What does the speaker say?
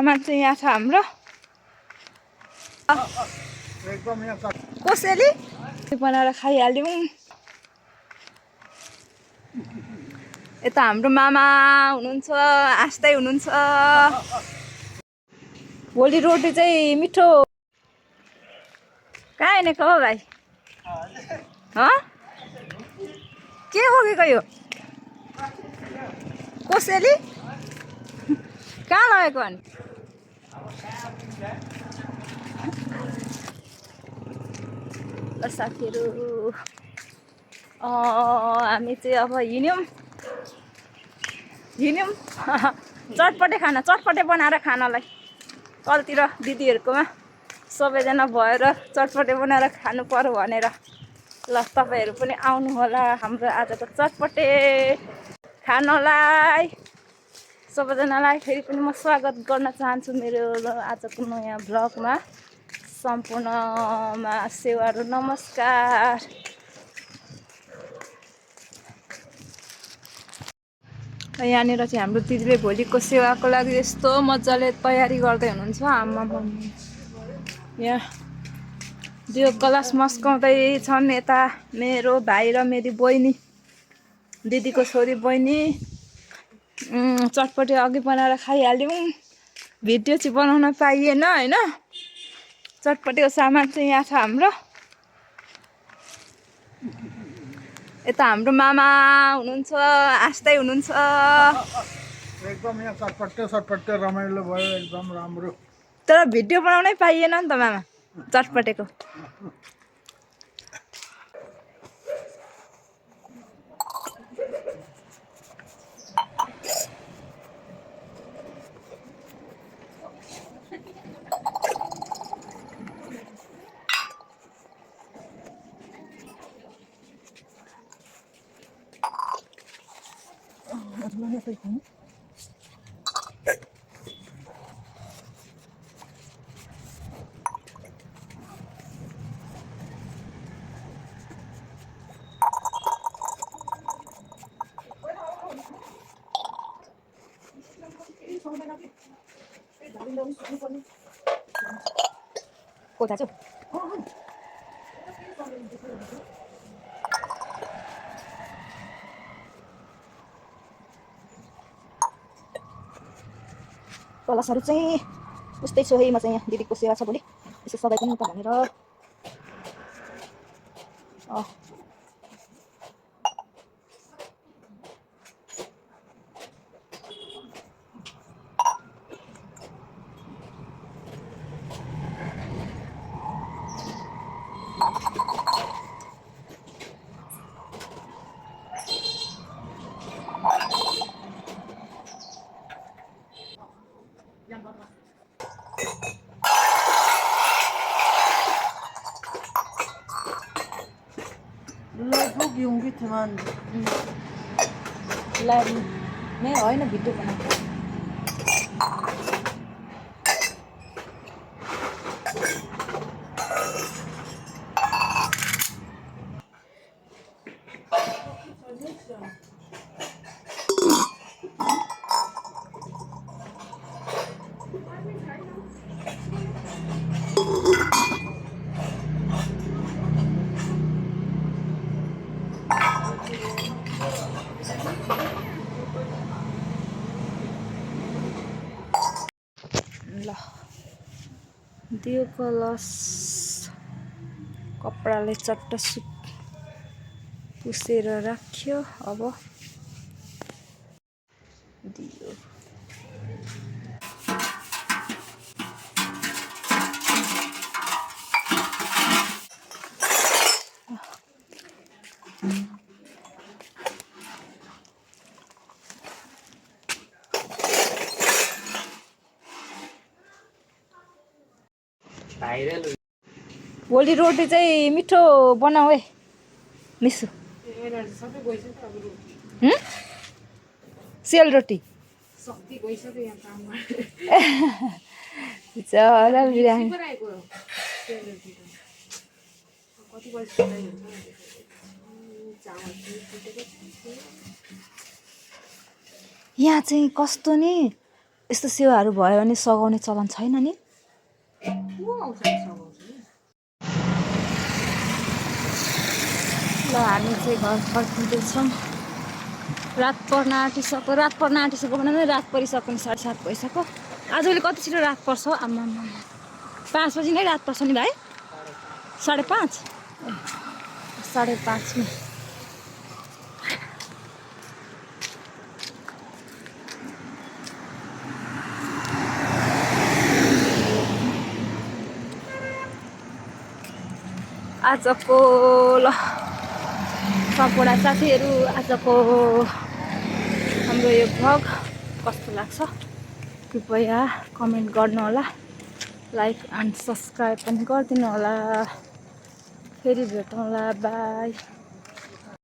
सामान चाहिँ यहाँ छ हाम्रो कोसेली बनाएर खाइहाल्यौँ। यता हाम्रो मामा हुनुहुन्छ, आस्दै हुनुहुन्छ। भोलि रोटी चाहिँ मिठो कहाँ हिँडेको हो भाइ? के बोकेको यो कोसेली? कहाँ लगेको अनि? ल साथीहरू हामी चाहिँ अब हिँड्यौँ चटपटे खाना, चटपटे बनाएर खानलाई कलतिर दिदीहरूकोमा सबैजना भएर चटपटे बनाएर खानु पर्यो भनेर। ल तपाईँहरू पनि आउनु होला हाम्रो आजको चटपटे खानलाई। सबैजनालाई फेरि पनि म स्वागत गर्न चाहन्छु मेरो आजको नयाँ भ्लगमा। सम्पूर्णमा सेवाहरू नमस्कार। यहाँनिर चाहिँ हाम्रो दिदीले भोलिको सेवाको लागि यस्तो मजाले तयारी गर्दै हुनुहुन्छ। आमा यहाँ त्यो गलास मस्काउँदै छन्। यता मेरो भाइ र मेरी बहिनी, दिदीको छोरी बहिनी चटपटे अघि बनाएर खाइहाल्यौँ। भिडियो चाहिँ बनाउन पाइएन होइन। चटपटेको सामान चाहिँ यहाँ छ हाम्रो। यता हाम्रो मामा हुनुहुन्छ, आस्दै हुनुहुन्छ। एकदम यहाँ चटपटे रमाइलो भयो, एकदम राम्रो। तर भिडियो बनाउनै पाइएन नि त मामा चटपटेको। कोथा छु कलसहरू चाहिँ उस्तै सोहीमा चाहिँ यहाँ दिदीको सेवा छ भोलि। यसो सबै पनि त भनेर नै होइन भिडियो बनाएको। ल दियो कलश कपडाले चट्ट पुसेर राख्यो। अब दियो भोलि रोटी चाहिँ मिठो बनाऊ है मिसु। सेल रोटी यहाँ चाहिँ कस्तो नि यस्तो सेवाहरू भयो भने सघाउने चलन छैन नि। ल हामी चाहिँ घर फर्किँदैछौँ। रात पर्न आँटिसक्यो भने रात परिसक्यो नि 7:30 भइसक्यो। आजभोलि कति छिटो रात पर्छ हौ आम्मा 5 बजी नै रात पर्छ नि भाइ 5:30 5:30 मा आजको ल सबवटा साथीहरू आजको हाम्रो यो भ्लग कस्तो लाग्छ कृपया कमेन्ट गर्नु होला, लाइक एन्ड सब्सक्राइब पनि गरिदिनु होला। फेरि भेटौँला, बाई।